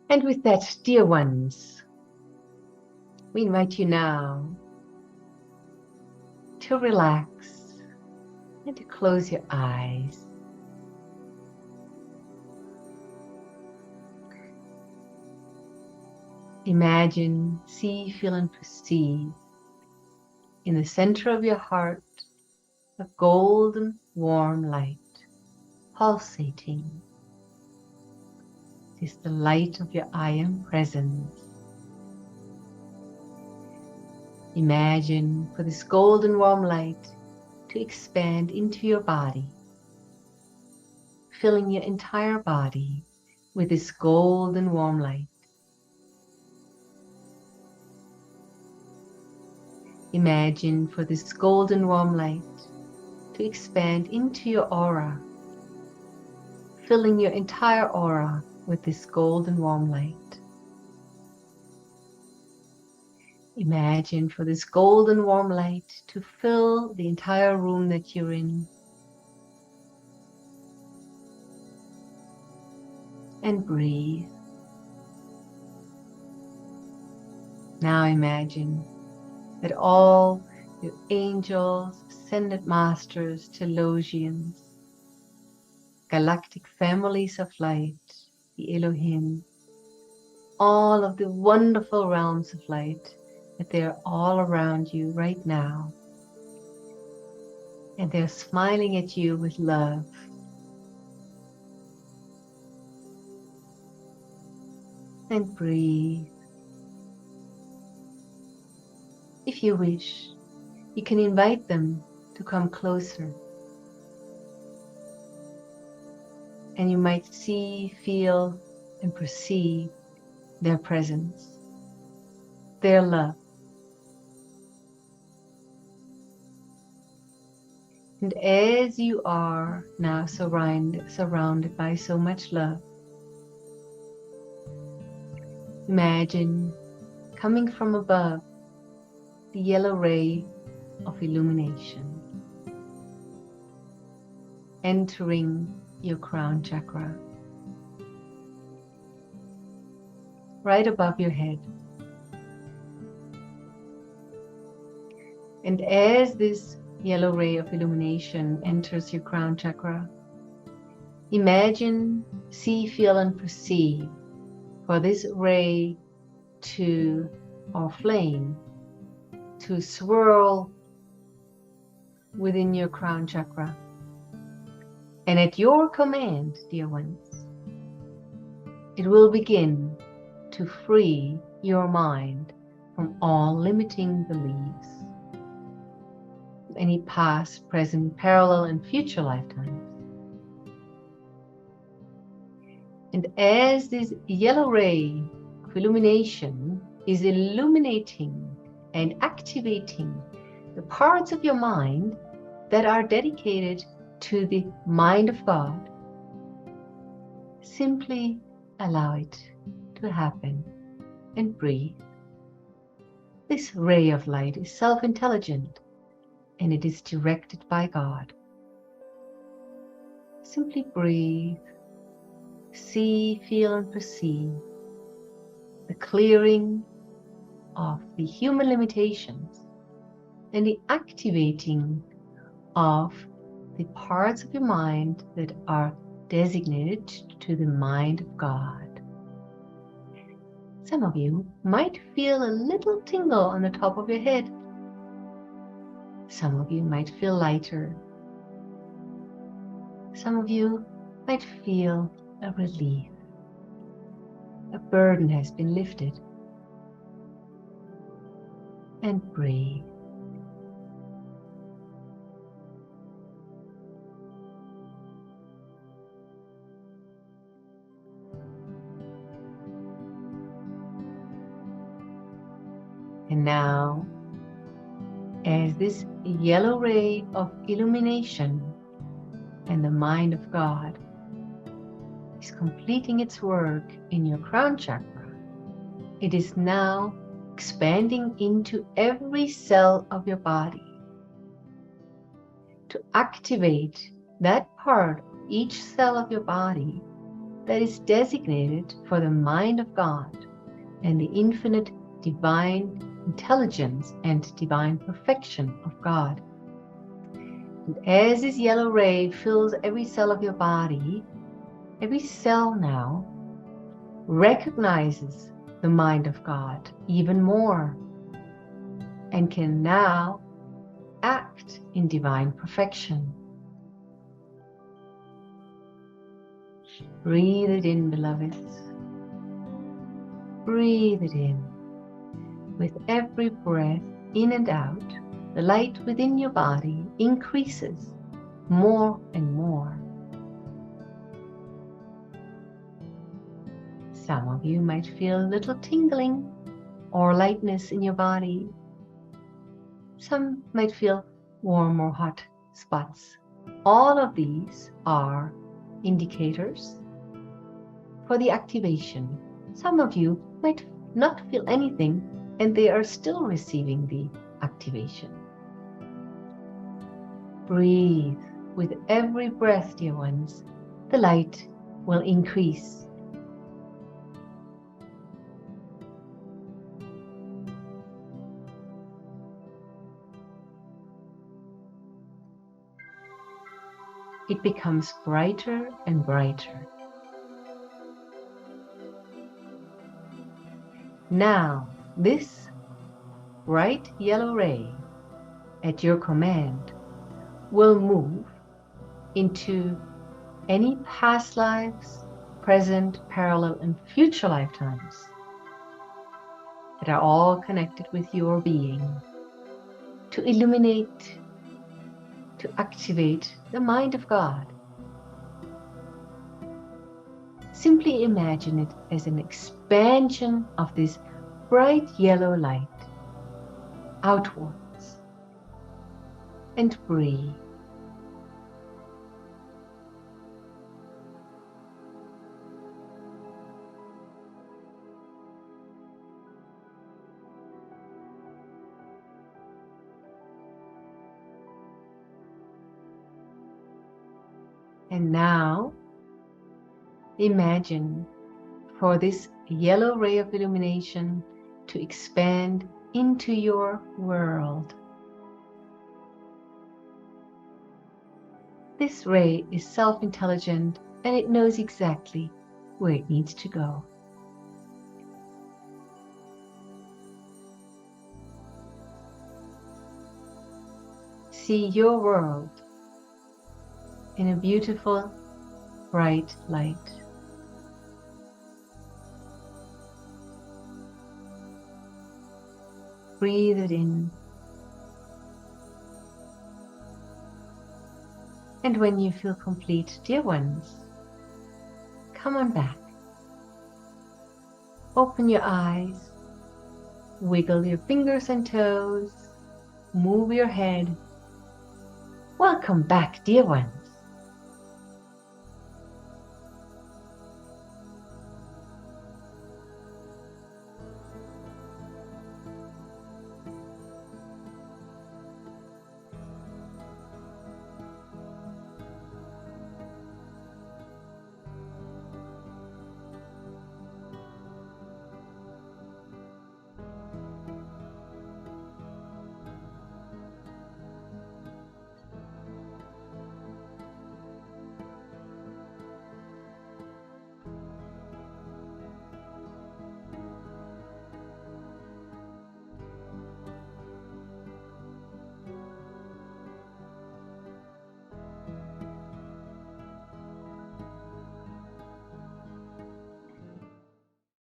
And with that, dear ones, we invite you now to relax and to close your eyes. Imagine, see, feel, and perceive in the center of your heart a golden, warm light pulsating. It is the light of your I Am presence. Imagine for this golden, warm light to expand into your body, filling your entire body with this golden, warm light. Imagine for this golden warm light to expand into your aura, filling your entire aura with this golden warm light. Imagine for this golden warm light to fill the entire room that you're in. And breathe. Now imagine that all your angels, ascended masters, Telosians, galactic families of light, the Elohim, all of the wonderful realms of light, that they're all around you right now. And they're smiling at you with love. And breathe. If you wish, you can invite them to come closer. And you might see, feel, and perceive their presence, their love. And as you are now surrounded by so much love, imagine coming from above the yellow ray of illumination, entering your crown chakra, right above your head. And as this yellow ray of illumination enters your crown chakra, imagine, see, feel, and perceive for this ray to, or flame, to swirl within your crown chakra. And at your command, dear ones, it will begin to free your mind from all limiting beliefs, any past, present, parallel, and future lifetimes. And as this yellow ray of illumination is illuminating and activating the parts of your mind that are dedicated to the mind of God, simply allow it to happen and breathe. This ray of light is self-intelligent and it is directed by God. Simply breathe, see, feel, and perceive the clearing of the human limitations and the activating of the parts of your mind that are designated to the mind of God. Some of you might feel a little tingle on the top of your head. Some of you might feel lighter. Some of you might feel a relief. A burden has been lifted. And breathe. And now, as this yellow ray of illumination and the mind of God is completing its work in your crown chakra, it is now expanding into every cell of your body to activate that part of each cell of your body that is designated for the mind of God and the infinite divine intelligence and divine perfection of God. And as this yellow ray fills every cell of your body, every cell now recognizes the mind of God even more and can now act in divine perfection. Breathe it in, beloveds. Breathe it in. With every breath in and out, the light within your body increases more and more. Some of you might feel a little tingling or lightness in your body. Some might feel warm or hot spots. All of these are indicators for the activation. Some of you might not feel anything and they are still receiving the activation. Breathe. With every breath, dear ones, the light will increase. It becomes brighter and brighter. Now, this bright yellow ray, at your command, will move into any past lives, present, parallel, and future lifetimes that are all connected with your being, to illuminate, to activate the mind of God. Simply imagine it as an expansion of this bright yellow light outwards, and breathe. And now, imagine for this yellow ray of illumination to expand into your world. This ray is self-intelligent and it knows exactly where it needs to go. See your world in a beautiful, bright light. Breathe it in. And when you feel complete, dear ones, come on back. Open your eyes, wiggle your fingers and toes, move your head. Welcome back, dear ones.